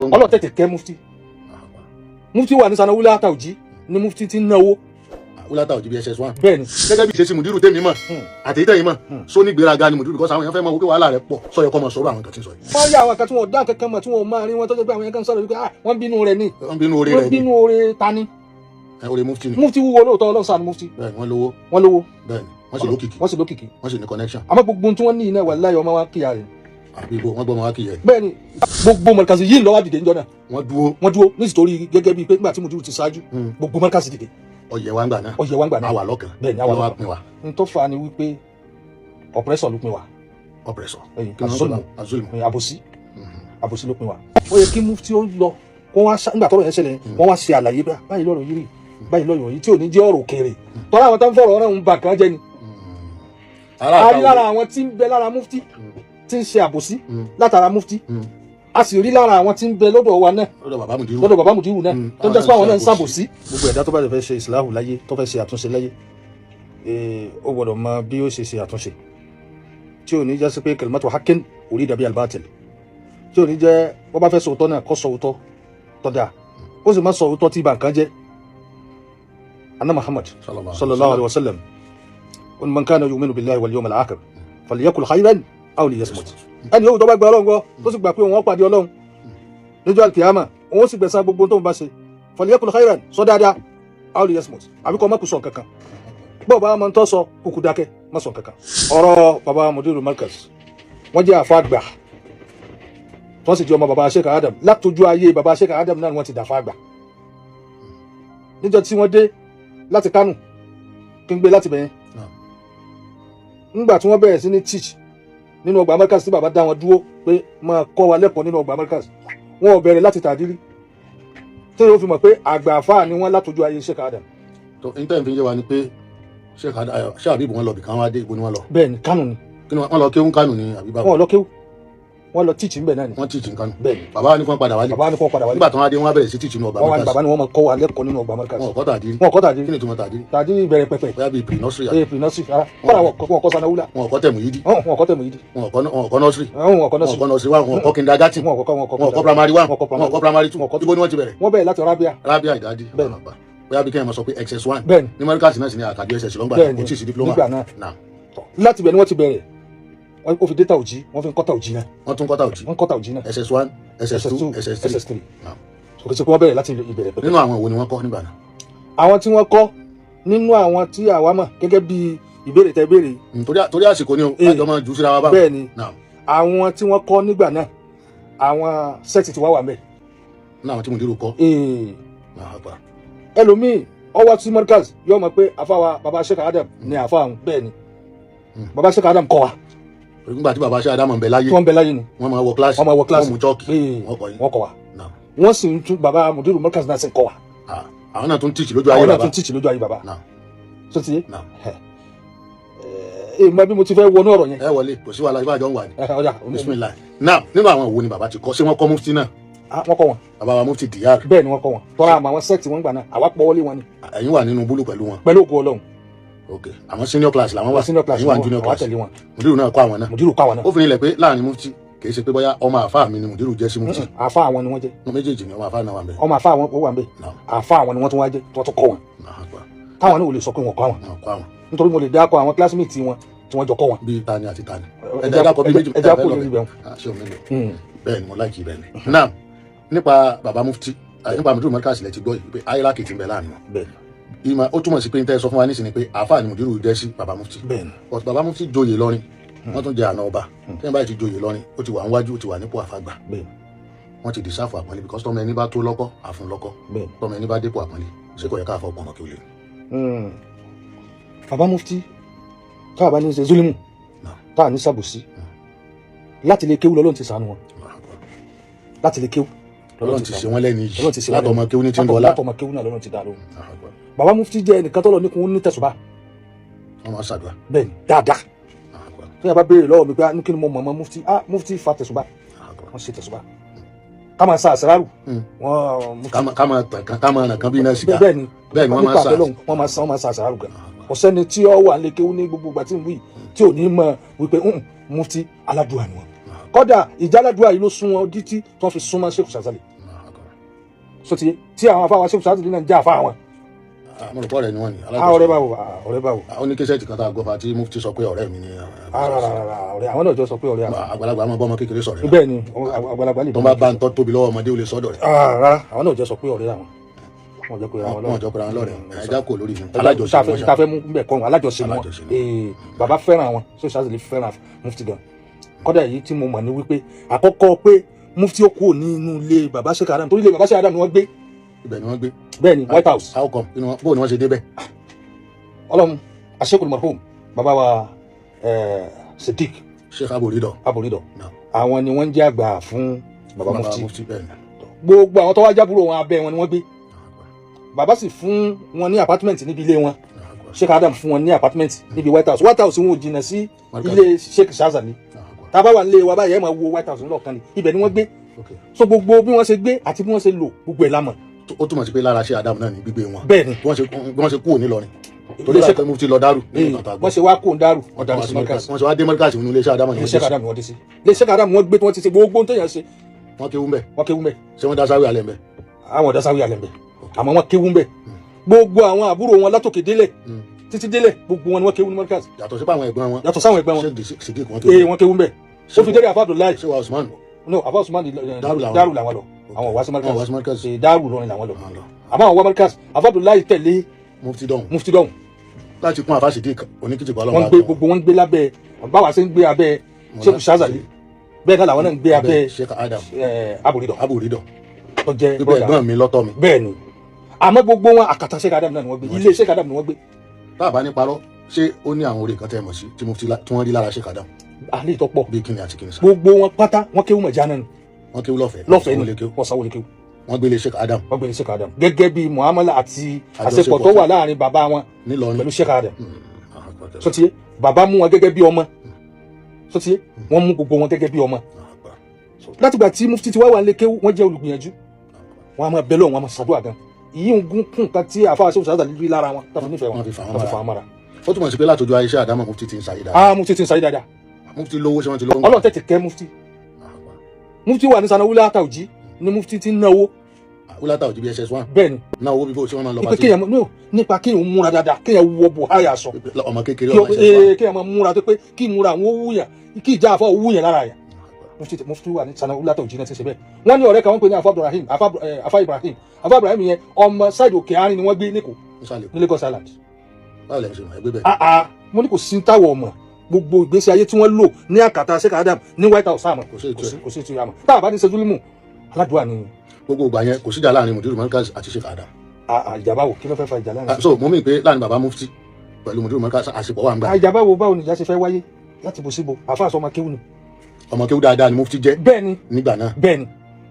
ọlọ́run tètè kẹ́ mufti wà ní Sanawu Wúlátà Òjì ní mufti ti ń náwó. Wúlátà Òjì bí SS1. bẹ́ẹ̀ni gẹ́gẹ́ bí ìṣesí mùdírù tèmi mọ̀ àti ìtẹ̀yìn mọ̀ só ní gbéraga ni mùdírù kọ́sà àwọn èèyàn fẹ́ mọ̀ wípé wàhálà rẹ̀ pọ̀ sọ yẹ kọ́ mọ̀ sọ̀rọ̀ àwọn kan tí ń sọ yìí. wọ́n yà àwọn kan tí wọ́n dá kankan mọ̀ tí wọ́n máa rí wọn tó jẹ́ pé àwọn yẹn kan sọ̀rọ̀ wípé wọ́n bínú rẹ̀ ni. wọ́n bínú orí rẹ̀ ni. wọ́n bínú orí ta ni. orí mufti ni. mufti wúwo lóòótọ́ Ọlọ́run ṣàánú mufti. bẹ́ẹ̀ni wọ́n lówó. bẹ́ẹ̀ni wọ́n sì lókìkí. wọ́n sì ní connection. àmọ́ gbogbo tí wọ́n ní iná wallahi ọmọ wa kíyà rẹ̀. àbí ibo wọ́n gbọ́ ọmọ wa kíyà rẹ̀. bẹ́ẹ̀ni gbogbo mọ̀lẹ́kàsì yìí lọ́wọ́ dìde níjọ́ náà. wọ́n dúró nítorí gẹ́gẹ́ bíi pé nígbà tí mùdírù ti ṣáájú gbogbo mọ̀lẹ́kàsì dìde. ọ̀yẹ̀ wa ń gbà náà. àwa lọ́kàn. bẹ́ẹ̀ni àwa lọ́kàn. n tó fa ni wípé ọ̀pẹ́sọ̀ ló pin wa. ọ̀pẹ́sọ̀ àbòsí ló pin wa. ó yẹ kí mufti ó lọ kó wá nígbà tọ́rọ̀ yẹn ṣẹlẹ̀ wọ́n wá ṣe àlàyé báyìí lọ́rọ̀ yìí rí báyìí lọ́rọ̀ yìí tí ò ní jẹ́ ọ̀rọ̀ òkèèrè tọ́lá àwọn tó ń fọ̀rọ̀ ọ̀rọ̀ ń bà kán jẹ́ ni. a rí lára àwọn tí ń bẹ lára mufti tí ń ṣe àbòsí látara mufti a sì rí lára àwọn tí ń bẹ lọ́dọ̀ wa náà lọ́dọ̀ bàbá mùdírù náà tó ń jẹ́ pé àwọn náà ń ṣàbòsí. gbogbo ẹ̀dá tó bá fẹ́ ṣe ìsìláhù láyé tó fẹ́ ṣe àtúnṣe láyé ó gbọ́dọ̀ mọ bí ó ṣe àtúnṣe tí ò ní jẹ́ sí pé kalimatu haqqin urida biha al-batil tí ò ní jẹ́ bó bá fẹ́ sọ òótọ́ náà kó sọ òótọ́ tó dáa ó sì má sọ òótọ́ tí ibà nǹkan jẹ́. anna Muhammad sallallahu alaihi wasallam man kana yu'minu billahi wal yawmil akhir falyaqul khayran aw liyasmut. ẹni yóò tó bá gba Ọlọ́run gbọ́ tó sì gbà pé òun ó pàdé Ọlọ́run níjọ́ al-qiyamah òun ó sì gbẹ̀san gbogbo tó ń bá ṣe falyaqul khayran sọ dáadáa aw liyasmut àbí kó má kù sọ kankan bọ́ọ̀ bá máa ń tọ́ sọ kúkú dákẹ́ má sọ kankan. ọ̀rọ̀ baba mudiru markaz wọ́n jẹ́ àfa àgbà wọ́n sì jẹ́ ọmọ baba Sheikh Adam látọjú ayé baba Sheikh Adam náà wọ́n ti dàfa àgbà. níjọ́ tí wọ́n dé láti Kánò kí n gbé láti bẹ̀yẹn nígbà tí wọ́n bẹ̀rẹ̀ sí ní teach nínú ọgbà markaz tí baba dá wọn dúró pé máa kọ́ wa lẹ́kọ̀ọ́ nínú ọgbà markaz wọn ò bẹ̀rẹ̀ láti tàdírí tí yóò fi mọ̀ pé àgbà àfa ni wọ́n látọjú ayé Sheikh Adam. tó n tẹ́ ń fi yé wa ni pé Sheikh Habib wọn lọ bìkan wá dé ibo ni wọn lọ. bẹ́ẹ̀ni Kánò ni. kí ni wọn lọ kéwú Kánò ni àbí báwo. wọn lọ kéwú wọn lọ tíìtì nbẹ náà ni. wọn tíìtì Kánò. bẹ́ẹ̀ni bàbá wa ní kí wọn padà wálé. nígbà tí wọn adé wọn bẹ̀rẹ̀ sí tíìtì nínú ọgbà Markaz. bàbá ni wọn máa kọ́ wa lẹ́kọ̀ọ́ nínú ọgbà Markaz. wọn kọ́ tàdírí. kí ni tí wọn tàdírí. tàdírí bẹ̀rẹ̀ pẹ̀pẹ̀. bóyá bíi pre-nursery àti. pre-nursery ara kọ́ra wọn kọ́ Sanawu Wúlá. wọn kọ́ tẹ̀mùyídì. wọn kọ́ tẹ̀mùyídì. wọn kọ́ nursery. wọn kọ́ nursery wa wọn kọ́ kindergarten. wọn kọ́ primary one. wọn kọ́ primary two. ibo ni wọ́n ti bẹ̀rẹ̀. wọ́n bẹ̀rẹ̀ láti Rabia Ìdádì. bẹ́ẹ̀ni bóyá bí kẹ́hìn mọ̀ sọ pé XS1. bẹ́ẹ̀ni ní Markaz náà sì ni àkàdé SS lọ́ngbà kò tí ì sí diploma. nígbà náà láti bẹ̀ ni wọ́n ti bẹ̀rẹ̀ wọ́n fi data Òjì wọ́n fi ń kọ́ta Òjì náà. wọ́n tún kọ́ta Òjì. wọ́n kọ́ta Òjì náà. SS1 SS2 SS3. kò sí pé wọ́n bẹ̀rẹ̀ láti ìbẹ̀rẹ̀ pẹ̀lú. nínú àwọn wo ni wọ́n kọ́ nígbà náà. àwọn tí wọ́n kọ́ nínú àwọn tí àwa mọ̀ gẹ́gẹ́ bí ìbéèrè tẹ béèrè. torí àsìkò ni o àjọ máa jù síra wa báwo. bẹ́ẹ̀ni àwọn tí wọ́n kọ́ nígbà náà àwọn sẹ́ẹ̀tì tí wọ́n wà mẹ́. ní àwọn tí Mudiru kọ́. ẹlòmíì ọwọ́ tí Markaz yóò mọ̀ pé àfáwa baba Sheikh Adam ni àfa àwọn bẹ́ẹ̀ni baba Sheikh Adam kọ́ wa. nígbà tí baba Sheikh Adam ń bẹ láyé. tí wọ́n ń bẹ láyé ni. wọ́n máa wọ kíláàsì. wọ́n mú chọ́ọ̀kì. wọ́n kọ́ wa. wọ́n sì ń tún baba Mudiru Markaz náà sì ń kọ́ wa. àwọn náà tún tíìtì lójú ayé baba. àwọn náà tún tíìtì lójú ayé baba. tó ti yé. mọ bí mo ti fẹ́ wọnú ọ̀rọ̀ yẹn. ẹ wọlé kò sí wàhálà ìbájọ́ ń wà ní. bismillah. náà nínú àwọn wo ni baba ti kọ́ ṣé wọ́n kọ́ mufti náà. wọ́n kọ́ wọn. baba wa mufti Diyar. bẹ́ẹ̀ ni wọ́n kọ́ wọn. tọ́ra àmọ́ àwọn sẹ́ẹ̀tì wọn gbà náà àwa pọ̀ wọlé wọn ni. ẹ̀yin wà nínú búlù pẹ̀lú wọn. pẹ̀lú ògo Ọlọ́run. ok àwọn senior class làwọn wà. senior class ẹ̀yin wà junior class. Mudiru náà kọ́ àwọn náà. Mudiru kọ́ àwọn náà. ó fi nílẹ̀ pé láàrin mufti kìí ṣe pé bóyá ọmọ àfa mi ni Mudiru jẹ́ sí mufti. àfa àwọn ni wọ́n jẹ́. wọn méjèèjì ni ọmọ àfa náà wà ńbẹ̀. ọmọ àfa àwọn wà ńbẹ̀. àfa àwọn ni wọ́n tún wá jẹ́ tó tún kọ́ wọn. táwọn náà ò lè sọ pé wọ́n kọ́ àwọn. nítorí mo lè dákọ̀ àwọn classmate wọn tí wọ́n jọ kọ́ wọn. bíi tani àti tani. ẹja dákọ̀ bí méjì ẹja kò lórí bẹ́ẹ̀. bẹ́ẹ̀ ni mo láìkì bẹ́ẹ̀ ni. náà nípa baba mufti nípa Mudiru Markaz lẹ ti gbọ́ yìí pé ayélujá ti ń bẹ láàrin wọn. ìmọ̀ ó túmọ̀ sí pé n tẹ́ sọ fún wa nísìnyí pé àáfàá ni Mudiru jẹ́ sí baba mufti. but baba mufti joyè lọ́rin wọ́n tún jẹ́ àna ọba tí wọ́n bá ti joyè lọ́rin ó ti wà níwájú ó ti wà nípò àfàgbà wọ́n ti dìsáfù àpọ́nlé because tọ́mọ ẹni bá tó lọ́kọ́ àfún lọ́kọ́ tọ́mọ ẹni bá dépò àpọ́nlé ṣé kò yẹ ká fọ́ pọ̀nà kí o lè. baba mufti káàbá ní ṣe zulimu táà ní sàbòsí láti lè kéwú lọ́lọ́run ti ṣàánú wọn láti lè kéwú lọ́lọ́run ti ṣe wọ́n lẹ́ni yìí látọmọ kéwú ní tí ń bọ́lá látọmọ kéwú náà lọ́lọ́run ti dá lóhùn. baba mufti jẹ́ ẹnìkan tọ́lọ̀ níkun ní tẹ̀sùbá. wọ́n máa ṣàdúrà. bẹ́ẹ̀ni dáadáa tó yà bá béèrè lọ́wọ́ mi pé kí ni mo mọ̀ mọ́ mufti mufti fa tẹ̀sùbá wọ́n ṣe tẹ̀sùbá ká máa sa àṣàrárù. ká máa nà kan bí iná sìgá. bẹ́ẹ̀ni wọ́n máa sa àṣàrárù gan. ọ̀sẹ́ni tí ó wà lè kéwú ní gbogbo ìgbà tí ń wí tí ò ní mọ̀ wípé mufti aládùúrà ni wọn. kódà ìjà aládùúrà yìí ló sún wọn títí tí wọ́n fi súnmọ́ Sheikh Shazali. so tí àwọn afáwa ṣe fúsàtì náà ń jẹ́ àfa àwọn. mo rò pọ̀ rẹ̀ ni wọ́n ní. ọ̀rẹ́ báwo ọ̀rẹ́ báwo. ó ní késẹ́ẹ̀tì kan tá a gbọ́ fa tí mufti sọ pé ọ̀rẹ́ mi ni. ọ̀rẹ́ àwọn náà jọ sọ pé ọ̀rẹ́ àwọn. àgbàlagbà máa bọ́ ọmọ kékeré sọ̀rọ̀. bẹ́ẹ̀ ni àgbàlagbà lè. tó bá bá ń tọ́ tóbi lọ́wọ́ ọmọdé ó lè sọ́dọ̀ rẹ̀. rárá àwọn náà jọ sọ pé ọ̀rẹ́ àwọn. wọ́n jọ pé àwọn lọ́rẹ̀ ẹ̀já kò lórí alájọṣe. ta fẹ́ mú bẹ̀ kọ́ alájọṣe wọn bàbá fẹ́ràn wọn ṣé Ṣazali fẹ́ràn mufti gan. kọ́dà yìí tí mo mọ̀ ní wípé àkọ́kọ́ pé mufti ó kúrò nínú ilé bàbá Sheikh Adam torí ilé bàbá Sheikh Adam ni wọ́n gbé. ibẹ̀ ni wọ́n gbé. bẹ́ẹ̀ ni White House. how come bó ni wọ́n ṣe débẹ̀. ọlọ́run Ashekul marhum bàbá wa Siddiq. Sheikh Aboridọ. àwọn ni wọ́n jẹ́ àgbà fún bàbá mufti. gbogbo àwọn tó wá jábúrò wọn abẹ́ wọn ni wọ́n gbé. bàbá sì fún wọn ní apartment níbi ilé wọn. Sheikh Adam fún wọn ní apartment níbi White House. White House wọn ò jìnnà sí ilé Sheikh Shazali. tábà wà nílé wa báyìí ẹ máa wo White House ńlọkàn ni ibẹ̀ ni wọ́n gbé. so gbogbo bí wọ́n ṣe gbé àti bí wọ́n ṣe lò gbogbo ẹ̀ la mọ̀. ó túmọ̀ sí pé lára Sheikh Adam náà ní gbígbé wọn. bẹ́ẹ̀ni bí wọ́n ṣe kúrò nílọrin. torí ṣe pé mufti lọ dárù. wọ́n ṣe wá kó dárù ọ̀dà sí Markaz. wọ́n ṣe wá dé Markaz nínú ilé Sheikh Adam ni wọ́n dé sí. ilé Sheikh Adam wọ́n gbé tí wọ́n ti ṣe gbogbo tó yàn ṣe. wọ́n kéwú mbẹ̀. ṣé wọ́n dá sáwé alẹ́ mbẹ̀. àwọn dá sáwé alẹ́ mbẹ̀ àmọ́ wọ́n kéwú mbẹ̀. gbogbo àwọn àbúrò wọn látòkè délẹ̀ títí délẹ̀ gbogbo wọn ni wọ́n kéwú ní Markaz. yàtọ̀ sí àwọn ẹ̀gbọ́n wọn. yàtọ̀ sáwọn ẹ̀gbọ́n wọn. wọ́n kéwú mbẹ̀. ó fi délé Afa Abdullahi. ṣé wa Usman. no Afa Usman Daaru làwọn lọ àwọn wá sí Markaz. Daaru lọrin làwọn lọ àmọ́ àwọn wá Markaz Afa Abdullahi tẹ̀lé mufti dọ̀hún. láti kún Afa Siddiq oníkìtì bọ́lá. wọ́n gbé gbogbo wọn gbé lábẹ́ báwa ṣe ń gbé abẹ́ Sheikh Shazali bẹ́ẹ̀ náà làwọn náà ń gbé abẹ́ Sheikh Adam Aboridọ tó jẹ́ ẹ̀gbọ́n mi lọ́tọ̀ mi. bẹ́ẹ̀ ni àmọ́ gbogbo wọn àkàtà Sheikh Adam náà ni wọ́n gbé ilé Sheikh Adam ni wọ́n gbé. tá a bá ní parọ́ ṣé ó ní àwọn orí kan tẹ́ ẹ mọ̀ sí tí wọ́n rí lára Sheikh Adam. àlè tó pọ̀ bí kíni àti kíni sá. gbogbo wọn pátá wọn kéwú mọ̀jánà ni. wọ́n kéwú lọ́fẹ̀ẹ́ ni wọ́n sanwó lè kéwú. wọ́n gbélé Sheikh Adam. gẹ́gẹ́ bí muamala àti àṣepọ̀ tó wà láàrin bàbá wọn pẹ̀lú Sheikh Adam. sotiye bàbá mú wọn gẹ́gẹ́ bí ọmọ sotiye wọ́n mú gbogbo wọn gẹ́gẹ́ bí ọmọ. látìgbà tí mufti ti wá wà lé kéwú wọ́n jẹ́ olùgbìyànjú wọ́n á máa bẹ Ọlọ́run wọ́n á máa ṣàdúrà gan. ìyí ń gún kún kan tí àfa Sheikh Shazali rí lára wọn tó fi nífẹ̀ẹ́ wọn tó fi fà wọn mọ́ra. ó túmọ̀ sí pé látọjú ayé Sheikh Adam mufti ti ń sáyé dáadáa. mufti ti ń sáyé dáadáa. mufti lówó ṣé wọ́n ti lówó. Ọlọ́run tètè kẹ́ mufti wà ní sanawula tàwùjí ni mufti ti ń náwó. wúlátà òjì bí SS1. bẹ́ẹ̀ni náà owó bíbó tí wọ́n máa lọ bá sí. nípa kéèyàn múra dáadáa kéèyàn wọ buhari aṣọ. ọmọ kékeré ọmọ SS1. kéèyàn máa múra tó pé kí múra àwọn owó yàn kí ìjà àfọ owó yàn lára yàn. mufti wà ní sanawula tàwùjí náà ti ṣe bẹ́ẹ̀. wọ́n ní ọ̀rẹ́ kan wọ́n pè ní Afa Ibrahim yẹn ọmọ Saidi Òkè Àárín ni wọ́n gbé ní Lagos Island. báwo lẹ ṣe mọ̀ ẹgbẹ́ bẹ́ẹ̀. mo ní kò sí táwọ̀ ọmọ gbogbo ìgbésí ayé tí wọ́n lò ní àkàtà Sheikh Adam ní White House àmọ́ kò sí ètò àmọ́ tá a bá ní sẹ́júlímù aládùúgbò ni. gbogbo ìgbà yẹn kò síjà láàrin Mudiru Markaz àti Sheikh Adam. àjàbá wo kí ló fẹ́ fa ìjà láàrin. so mo mí pé láàrin baba mufti pẹ̀lú Mudiru Markaz àṣepọ̀ wà ń gbà. àjàbá wo báwo ni ìjà ṣe fẹ́ wáyé láti bó síbo àfáàsọ ọmọ kéwù ni. ọmọ kéwù dáadáa ni mufti jẹ́. bẹ́ẹ̀ni nígbà náà. bẹ́ẹ̀ni.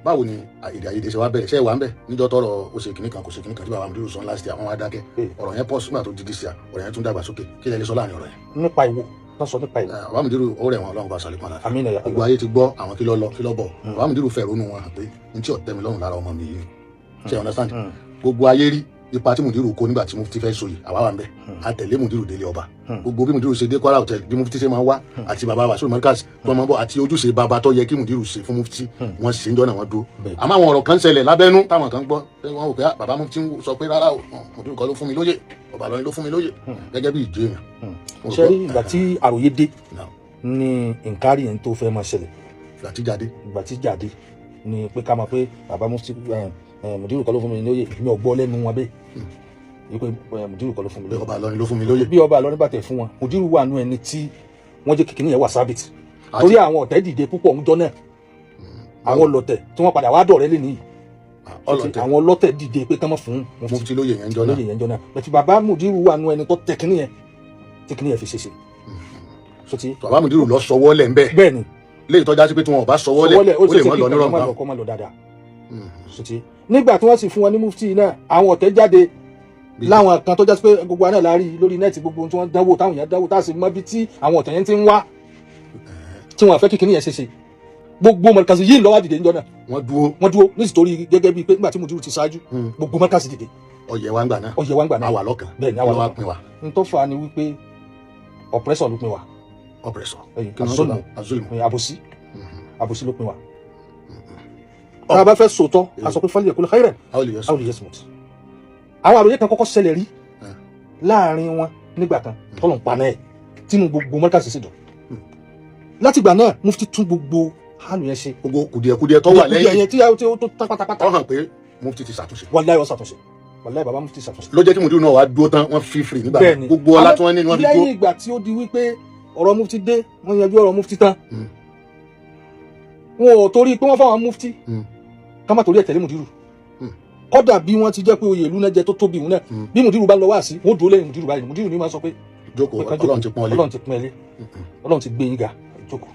báwo ni èdè àìyedè ṣe wá bẹ̀rẹ̀ ṣe wà ń bẹ̀ níjọ́ tọrọ ó ṣe kìnnì kan kò ṣe kìnnì kan tí baba Mudiru sọ last year àwọn adákẹ́ ọ̀rọ̀ yẹn pọ̀ sígbà tó di this year ọ̀rọ̀ yẹn tún dàgbà sókè kí lẹ lè sọ láàrin ọ̀rọ̀ yẹn. nípa ìwo wọ́n sọ nípa ìwo. baba Mudiru ó rẹ̀ wọn Ọlọ́run bá sàlékún àlàáfíà. àmín ya. gbogbo ayé ti gbọ́ àwọn kí ló lọ kí ló bọ̀ baba Mudiru fẹ́ ronú wọn pé n tí ò tẹ́ mi lọ́rùn lára ọmọ mi yìí ṣe understand gbogbo ayé rí ipa tí Mudiru kó nígbà tí mufti fẹ́ sóyè àwa wà ń bẹ̀ àtẹ̀lé Mudiru délé ọba gbogbo bí Mudiru ṣe dé Kwara Hotel bí mufti ṣe máa wá àti baba wa sórí Markaz tó máa bọ̀ àti ojúṣe baba tó yẹ kí Mudiru ṣe fún mufti wọ́n ṣe ń jọ́nà wọn dúró àmọ́ àwọn ọ̀rọ̀ kan ṣẹlẹ̀ lábẹ́nú táwọn kan gbọ́ wọ́n wò pé baba mufti sọ pé rárá o Mudiru kọ́ ló fún mi lóyè ọba lọ́ni ló fún mi lóyè gẹ́gẹ́ bí ìjọ èèyàn. ṣe rí ìgbà tí àròyé dé ní nkárì yẹn tó fẹ́ máa ṣẹlẹ̀ ìgbà tí jáde ni pé ká máa pé baba mufti Mudiru kọ́ ló fún mi lóyè mi ò gbọ́ lẹ́nu wọn bẹ́ẹ̀ wípé Mudiru kọ́ ló fún mi lóyè ọba Ìlọrin ló fún mi lóyè bí ọba Ìlọrin bá tẹ̀ fún wọn Mudiru wà nú ẹni tí wọ́n jẹ́ kíkiní yẹn wà sábìtì torí àwọn ọ̀tẹ̀ dìde púpọ̀ ń jọ náà àwọn ọlọ̀tẹ̀ tí wọ́n padà wá dọ̀rẹ́ lé nìyí àwọn ọlọ́tẹ̀ dìde pé kán mọ̀ fún mufti lóyè yẹn jọ náà bẹ̀tì bàbá Mudiru wà nú ẹni tó tẹ̀ kíní yẹn tí kíní yẹn fi ṣeṣe. bàbá Mudiru lọ sọwọ́ lẹ̀ ń bẹ́ẹ̀ bẹ́ẹ̀ni léyìí tọ́já sí pé tí wọn ò bá sọwọ́ lẹ̀ ó lè mọ́ lọ nírọ̀rùn nígbà tí wọ́n sì fún wọn ní mufti náà àwọn ọ̀tẹ̀ jáde láwọn kan tó jásí pé gbogbo àná la rí lórí nẹ́ẹ̀tì gbogbo tí wọ́n dánwò táwọn èèyàn dánwò tá a sì mọ bí tí àwọn ọ̀tẹ̀ yẹn ti ń wá tí wọ́n fẹ́ kíkiní yẹn ṣe gbogbo Markaz yìí lọ́wọ́ dìde níjọ́ náà wọ́n dúró nítorí gẹ́gẹ́ bíi pé nígbà tí Mudiru ti ṣáájú gbogbo Markaz dìde. ọ̀yẹ̀ wa ń gbà náà àwa lọ́kàn bẹ́ẹ̀ ni àwa lọ́kàn n tó fà á ni wípé oppressor ló pin wa àbòsí ló pin wa tá a bá fẹ́ sòótọ́ a sọ pé fálẹ̀ kó lè khairan aw liyasmut. àwọn àròyé kan kọ́kọ́ ṣẹlẹ̀ rí láàrin wọn nígbà kan tọ́lọ̀ ń paná ẹ̀ tínú gbogbo mọ́ríkàsì sì dùn. látìgbà náà mufti tún gbogbo hànú yẹn ṣe. gbogbo kùdìẹ̀kùdìẹ̀ tó wà lẹ́yìn tí a tó tán pátápátá. ó hàn pé mufti ti ṣàtúnṣe. wàláhì ó ṣàtúnṣe, wàláhì bàbá mufti ṣàtúnṣe. ló jẹ́ kí mùdírù náà wá dúró tán wọ́n fi free nígbà gbogbo ọlá tí wọ́n ní ni wọ́n fi dúró. lẹ́yìn ìgbà tí ó di wípé ọ̀rọ̀ mufti dé wọ́n yanjú ọ̀rọ̀ mufti tán wọn ò torí pé wọ́n fáwọn mufti ká má torí ẹ̀ tẹ̀lé mùdírù. kódà bí wọ́n ti jẹ́ pé oyè ìlú náà jẹ́ tó tóbi ìhun náà bí mùdírù bá lọ wá sí wọ́n dúró lẹ́yìn mùdírù báyìí mùdírù ni máa sọ pé jókòó Ọlọ́run ti pọ́n lé Ọlọ́run ti gbé yín ga jókòó.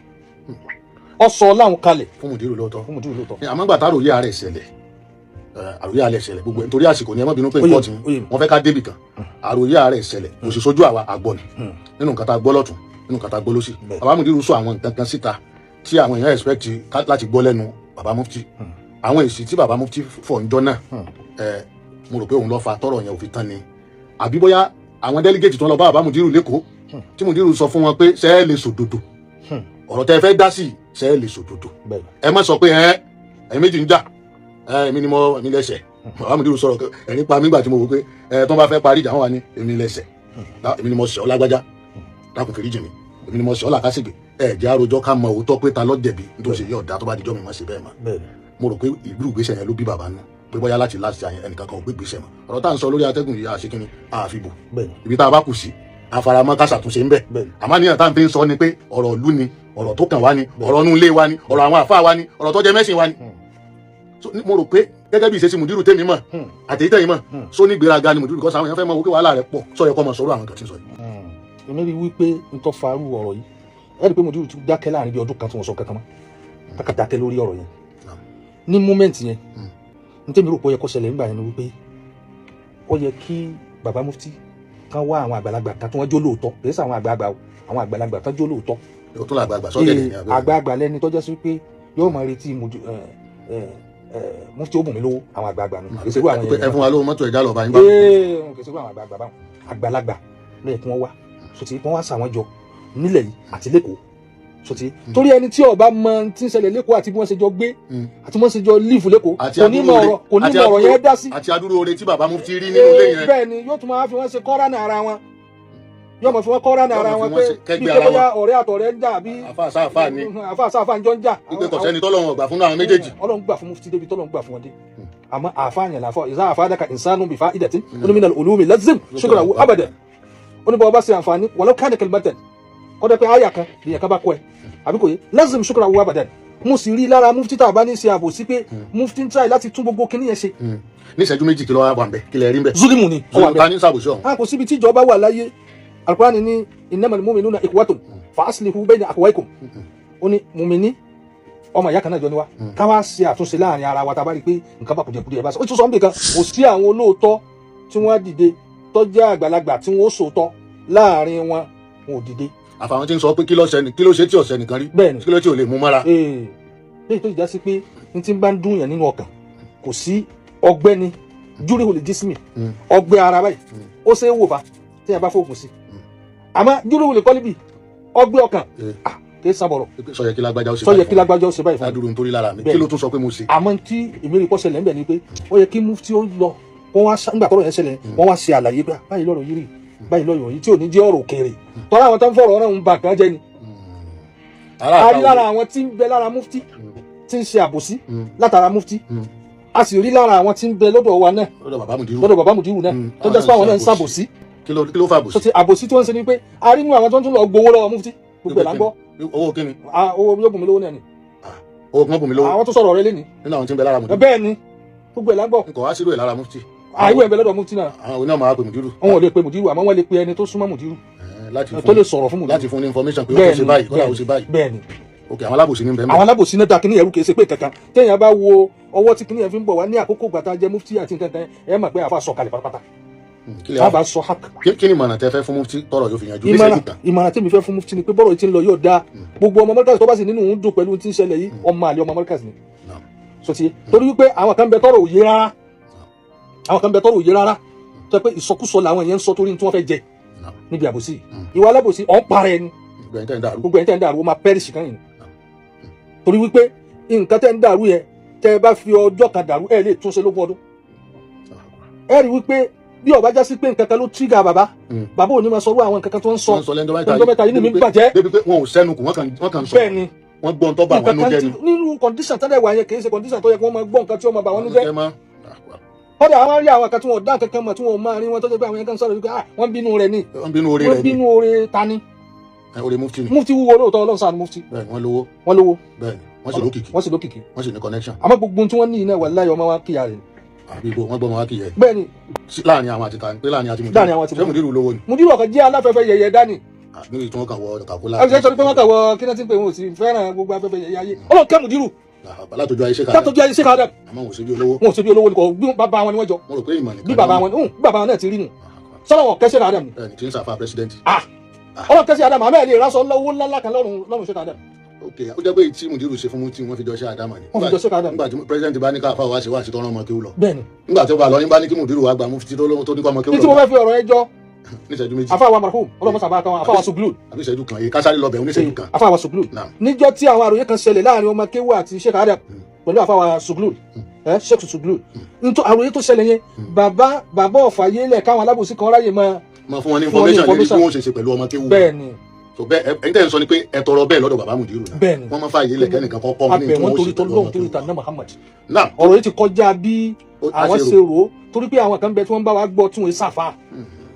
ọ sọ láwọn kalẹ̀ fún mùdírù lóòótọ́ àmọ́ gbà tá àròyé ààrẹ ìṣẹ̀lẹ̀ gbogbo nítorí àsìkò ni ẹ má bínú pé nǹkan tí wọ́n fẹ́ ká débì kan àròyé ààrẹ ìṣẹ̀lẹ̀ kò sì sójú àwa àgbọ̀ ni nínú nǹkan tá a gbọ́ lọ́tún nínú nǹkan tá a gbọ́ lọ́sì bàbá mùdírù sọ àwọn nǹkan kan síta tí àwọn èèyàn expect láti gbọ́ lẹ́nu bàbá mufti àwọn èsì tí bàbá mufti fọ̀ ń jọ náà mo rò pé òun ló fa tọ́rọ̀ yẹn ò fi tán ni àbí bóyá àwọn delegate tó ń lọ bá bàbá mùdírù lẹ́kọ̀ọ́ tí mùdírù sọ fún wọn pé ṣé ẹ lè sòdodo ọ̀rọ̀ tẹ́ ẹ fẹ́ dá sí ṣé ẹ lè sòdodo ẹ má sọ pé ẹ méjì ń jà èmi ni mo èmi lẹ́sẹ̀ bàbá mùdírù sọ̀rọ̀ ẹ̀rín pa mí gbà tí mo wò pé tó bá fẹ́ parí ìjà wọn wà ní èmi lẹ́sẹ̀ èmi ni mo ṣẹ̀ ọ́ lágbájá dákun fèrèjì mi èmi ni mo ṣẹ̀ ọ́ làkàṣègbè jẹ́ àròjọ ká mọ òótọ́ pé ta ló jẹ̀bi nítorí ṣe yí ọ̀dà tó bá dijọ́ mi má ṣe bẹ́ẹ̀ mọ́ mo rò pé ìlú ìgbésẹ̀ yẹn ló bí bàbá nù pé bóyá láti ẹnìkan kan ò gbé ìgbésẹ̀ mọ́ ọ̀rọ̀ tá à ń sọ lórí atẹ́gùn yìí àṣekínni àfibò ibi tá a bá kù sí àfaramọ́ ká ṣàtúnṣe ń bẹ̀ àmọ́ níyàn tá à ń fi ń sọ ni pé ọ̀rọ̀ ìlú ni ọ̀rọ̀ tó kàn wá ni ọ̀rọ̀ inú ilé wa ni ọ̀rọ̀ àwọn àfáà wa ni ọ̀rọ̀ tó jẹ mẹ́sìn wa ni mo rò pé gẹ́gẹ́ bí ìṣesí mùdírù tèmi mọ̀ àtẹ̀yítẹ̀yìn mọ̀ só ní gbéraga ni mùdírù kọ́sà àwọn èèyàn fẹ́ mọ̀ wípé wàhálà rẹ̀ pọ̀ sọ yẹ kọ́ mọ̀ sọ̀rọ̀ àwọn kan tí ń sọ yìí. èmi rí wípé n tó farú ọ̀rọ̀ yìí ẹ rí i pé mùdírù ti dákẹ́ láàrin bí ọdún kan tí wọ́n sọ kankan mọ́ káka dákẹ́ lórí ọ̀rọ̀ yẹn ní mómẹ́ǹtì yẹn n tẹ́mi rò pé ó yẹ kó ṣẹlẹ̀ nígbà yẹn ni wípé ó yẹ kí bàbá mufti kan wá àwọn àgbàlagbà kan tí wọ́n jó lóòótọ́ kì í ṣe àwọn àgbàlagbà kan jó lóòótọ́ àgbàlagbà lẹ́ni tó jẹ́ sí pé yóò máa retí mufti ó bùn mí lówó àwọn àgbàlagbà ni kì í ṣe irú àwọn ẹ fún wa lówó mọ́tò ẹ̀dá lọ́ba yín bá kì í ṣe irú àwọn àgbàlagbà báwọn àgbàlagbà lẹ́yìn tí wọ́n wá sọtí wọ́n wá sàwọn jọ nílẹ̀ yìí àti lẹ́kọ̀ọ́ sọtí torí ẹni tí ó bá mọ tí ń ṣẹlẹ̀ lẹ́kọ̀ọ́ àti bí wọ́n ṣe jọ gbé àti bí wọ́n ṣe jọ lífù lẹ́kọ̀ọ́ kò ní mọ ọ̀rọ̀ yẹn dá sí. àti adúrú oore tí bàbá mufti rí nínú ilé yẹn. bẹ́ẹ̀ ni yóò tún máa fi wọ́n ṣe kọ́ra ní ara wọn yóò máa fi wọ́n kọ́ra ní ara wọn pé bí bóyá ọ̀rẹ́ àtọ̀rẹ́ ń jà bí àfáàsáfáà ń jọ ń jà. wípé kò sẹ́ni tọ́lọ́run ò gbà fún àwọn méjèèjì. Ọlọ́run gbà fún mufti débi tọ́lọ́run gbà fún wọn dé àmọ́ àfáàyàn làfọ́ ìzá àfáàdàkà ìsánú bìfá ìdẹ̀tí onímìnà olómi lazim ṣukrahu abadan oníbọ̀ ọba ṣe àǹfààní walau kana kalimatan kọ́dọ̀ pé àyà kan lèyàn kan bá kọ́ ẹ àbí kò yé lazim ṣukrahu abadan mo sì rí lára mufti tá a bá ní ṣe àbò sí pé mufti ń try láti tún gbogbo kinní yẹn ṣe. ní ìṣẹ́jú méjì kí ló wà bẹ̀ kí lè rí bẹ̀. zulimu ni ọwọ́ àbẹ̀ ní sàbòsí ọ̀hún. a kò síbi tí ìjọba wà láyé Al-Qur'ani ní innamal mu'minuna ikhwatun fa aslihu bayna akhawaykum ó ní mùmíní ọmọ ìyá kan náà jọ ni wa ká wá ṣe àtúnṣe láàrin ara wa tá a bá rí i pé nǹkan bá kùdìẹ̀kùdìẹ̀ bá ṣe ó tún sọ nbìkan kò sí àwọn olóòótọ́ tí wọ́n dìde tó jẹ́ àgbàlagbà tí wọ́n sòótọ́ láàrin wọn wọn ò dìde. àfàwọn tí ń sọ pé kí ló ṣe tí ọ̀sẹ̀ nìkan rí kí ló tí ò lè mú mára. lẹ́yìn tó já sí pé n ti bá ń dùn yàn nínú ọkàn kò sí ọgbẹ́ ni júrí olè jísìmì ọgbẹ́ ara báyìí ó ṣe é wò fa tí yẹn bá fóògùn sí àmọ́ júrí olè kọ́líbì ọgbẹ́ ọkàn kì í sábọ̀rọ̀. sọ yẹ kí lágbájá ó ṣe báyìí fún mi. adúrú nítorí lára mi kí ló tún sọ pé mo ṣe. àmọ́ tí èmi rí pọ́sẹ̀lẹ̀ ńbẹ̀ ni pé ó yẹ kí mufti ó lọ wọ́n wá nígbà tọ́rọ̀ yẹn ṣẹlẹ̀ wọ́n wá ṣe àlàyé pé báyìí lọ́rọ̀ yìí rí báyìí lọ́rọ̀ yìí tí ò ní jẹ́ ọ̀rọ̀ òkèèrè tọ́lá àwọn tó ń fọ̀rọ̀ náà ń ba kan jẹ́ ni. a rí lára àwọn tí ń bẹ lára mufti tí ń ṣe àbòsí látara mufti a sì rí lára àwọn tí ń bẹ lọ́dọ̀ wa náà lọ́dọ̀ bàbá mùdírù náà tó jẹ́ pé àwọn náà ń ṣàbòsí. kí ló fa àbòsí. àbòsí tí wọ́n ń ṣe ni pé a rí nínú àwọn tó ń tún lọ gbowó lọ́wọ́ mufti gbogbo ẹ̀ là ń gbọ́. owó kí ni. owó yóò bùn mí lówó náà ni. owó kan bùn mí lówó. àwọn tó sọ̀rọ̀ rẹ lé ní. nínú àwọn tí ń bẹ lára mùdírù. bẹ́ẹ̀ ni gbogbo ẹ̀ là ń gbọ́. nǹkan wá sílò ẹ̀ lára mufti. àìwé ẹ̀ bẹ lọ́dọ̀ mufti náà. àwọn onímọ̀ máa pè mùdírù. wọn ò lè pe mùdírù àmọ́ wọ́n lè pe ẹni tó súnmọ́ mùdírù. tó lè sọ̀rọ̀ fún mùdírù. láti fún ní information pé ó ṣe báyìí kó ṣe báyìí. bẹ́ẹ̀ni. ok àwọn alábòsí ní bẹ́ẹ̀. àwọn alábòsí náà ta kí ní ẹrú kìí ṣe pé kankan téèyàn bá wo ọwọ́ tí kí ní ẹ fi ń bọ̀ wá ní àkókò gbàtà jẹ́ mufti àti nǹkan kan ẹ mọ̀ pé àfa sọ̀kalẹ̀ pátápátá. sábà sọ hak. kí ni ìmọ̀ràn tẹ fẹ́ fún mufti tọrọ yóò fi yanjú. ìmọ̀ràn tèmi fẹ́ fún mufti ni pé bọ́rọ̀ yìí ti ń lọ yóò dáa gbogbo ọmọ Markaz tó bá sì nínú òun dùn pẹ̀lú tí ń ṣẹlẹ̀ yìí ọmọ àlè ọmọ Markaz ni. sọtí torí wípé àwọn kan bẹ tọrọ òye rárá àwọn kan bẹ tọrọ òye rárá tó yẹ pé ìsọkúsọ làwọn yẹn ń sọ torí tí wọ́n fẹ́ jẹ níbi àbòsí ìwà alábòsí ọ̀ ń parẹ́ ni gbogbo ẹni tẹ́ ń dàrú ó máa pẹ́rìṣì kan yìí torí wípé nǹkan tẹ́ ń dàrú yẹn tẹ́ ẹ bá fi ọjọ́ kan dàrú ẹ lè túnṣe lógún ọdún. ẹ rí wípé bí ó bá já sí pé nǹkan kan ló tírígà bàbá ò ní máa sọ àwọn nǹkan kan tó ń sọ lẹ́jọ́ mẹ́ta yìí ní mi bàjẹ́. débi pé wọn ò sẹ́nu kù wọ́n kàn sọ. bẹ́ẹ̀ ni wọ́n gbọ́ ń tọ́ bá wọn ló jẹ́ ni. nínú kọ̀ndíṣàn tẹ́lẹ̀ wà yẹn kì í ṣe kọ̀ndíṣàn tó yẹ kí wọ́n máa gbọ́ nǹkan tí wọ́n máa bà wọ́n nú jẹ́. kọ́dà àwọn rí àwọn kan tí wọ́n dá nǹkan kan mọ̀ tí wọ́n máa rí wọn tó jẹ́ pé àwọn yẹn kan sọ̀rọ̀ wípé wọ́n bínú rẹ̀ ni. wọ́n bínú oore ta ni. oore mufti ni. mufti wúwo lóòótọ́ Ọlọ́run ṣàánú mufti. bẹ́ẹ̀ni wọ́n lówó. bẹ́ẹ̀ni wọ́n sì lókìkí. wọ́n sì ní connection. àmọ́ gbogbo tí wọ́n ní iná wallahi ọmọ wa kíyà rẹ̀. àbí ibo wọ́n gbọ́ ọmọ wa kíyà. bẹ́ẹ̀ni. láàrin àwọn àti tani pé láàrin àti Mudiru. ṣé Mudiru lówó ni. Mudiru ọkàn jẹ́ aláfẹ́fẹ́ yẹyẹ dání. níbi tí wọ́n kàn wọ kàkólà. ẹ sọ pé wọ́n kàn wọ kí náà ti pè wọ́n sí fẹ́ràn gbogbo afẹ́fẹ́ yẹyẹ ayé. Ọlọ́run kẹ́ Mudiru. látọjú ayé ṣe kàdà. àmọ́ wọn ò ṣe bí olówó. wọn ò ṣe bí olówó ni kò bí bàbá wọn ni wọ́n jọ. mo rò pé ìmọ̀ nìkan. bí bàbá wọn náà ti rí nù. sọ́dọ̀ wọn kẹ́sẹ̀ kàdà. ẹni tí ń sàfà pírẹsidẹ́ntì. Ọlọ́run kẹ́sẹ̀ Adam àmọ́ ẹ̀ lè rásọ lọ́wọ́ ńlá kan lọ́rùn ṣe kàdà. ok ó jẹ́ pé tí Mudiru ṣe fún mu tí wọ́n fi jọ ṣe Adam ni. wọ́n fi jọ ṣe kàdà. nígbà tí pírẹsidẹ́ntì bá ní ká àfa wá ṣe wá sí tọ́rọ ọmọ kéwù lọ. bẹ́ẹ̀ni. nígbà tí ó bá lọ ní bá ní kí Mudiru wá gba mufti tó ní kọ́ ọmọ kéwù lọ. ní tí mo fẹ́ fi ọ̀rọ̀ ẹ jọ níṣẹ́jú méjì. afáwa marhum ọlọ́mọ sábà kan afáwa Suglud. àbí ìṣẹ́jú kan yìí kásáré lọ bẹ̀ oníṣẹ́jú kan. afáwa Suglud. níjọ́ tí àwọn àròyé kan ṣẹlẹ̀ láàrin ọmọ kéwù àti Sheikh Adam pẹ̀lú afáwa Suglud Sheikh Suglud nítorí àròyé tó ṣẹlẹ̀ yẹn bàbá ọ̀fàyélẹ̀ káwọn alábòsí kan ráyè máa fún wọn ní information lórí bí wọ́n ṣe pẹ̀lú ọmọ kéwù. bẹ́ẹ̀ni. so bẹ́ẹ̀ ẹni tẹ́ ń sọ ni pé ẹ tọrọ bẹ́ẹ̀ lọ́dọ̀ bàbá Mudiru náà. bẹ́ẹ̀ni. wọ́n máa fààyè lẹ̀ kẹ́nìkan kọ́kọ́ wọn ní tí wọ́n ṣe pẹ̀lú ọmọ kéwù. ọ̀rọ̀ yìí ti kọjá bí àwọn ṣe rò ó torí pé àwọn kan bẹ tí wọ́n bá wa gbọ́ tí wọ́n ṣàfà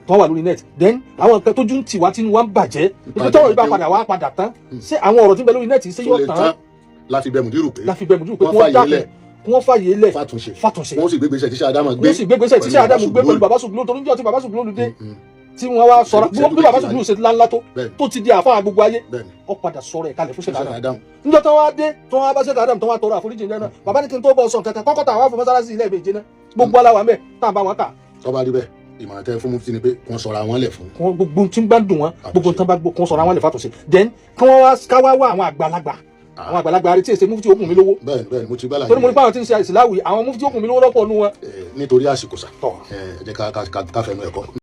tó wà lórí net then àwọn kan tójú ń tì wá tí wọ́n ń bàjẹ́ ibi tọ́rọ̀ yìí bá padà tán ṣé àwọn ọ̀rọ̀ tí ń bẹ lórí net ṣé yóò tán. láfi bẹ Mudiru pé wọ́n dákẹ́ wọ́n fàyè lẹ̀ fàtúnṣe wọ́n sì gbégbèsè tíṣà Ádámù gbé tíṣà Ádámù gbé pẹ̀lú bàbá Suglud torí níjọ́ tí bàbá Suglud dé tí wọ́n wá sọ̀rọ̀ bí bàbá Suglud ṣe ńláńlá tó ti di àfáà gbogbo ayé ó padà sọ̀rọ̀ ẹ̀ kalẹ̀ fún Sheikh Adam níjọ́ tó wá dé tó wá bá Sheikh Adam tó wá tọrọ àforíjì náà bàbá ní kí n tó bọ̀ sọ̀ kankan kọ́kọ́ tà wá fún mọ́sálásí ilé ìbejì náà gbogbo aláwa mẹ́ tá à ń bá wọn kà. tọ́ba rí bẹ́ẹ̀ ìmọ̀ràn tẹ fún mufti ni pé kí wọ́n sọ̀rọ̀ àwọn lẹ̀ fún. gbogbo tí ń bá dùn wọn gbogbo tí wọ́n bá gbọ́ kí wọ́n sọ̀rọ̀ àwọn lẹ̀ fàtúnṣe then kí wọ́n wá àwọn àgbàlagbà àrètí èsè mufti òkùn mi lówó. bẹ́ẹ̀ni mo ti gbá láyé. torí mo ní báwọn tí ń ṣe àìsíláwì àwọn mufti òkùn mi lówó lọ́pọ̀ nù wọn. nítorí àsìkò sà ẹ jẹ́ ká fẹnu ẹ̀kọ́.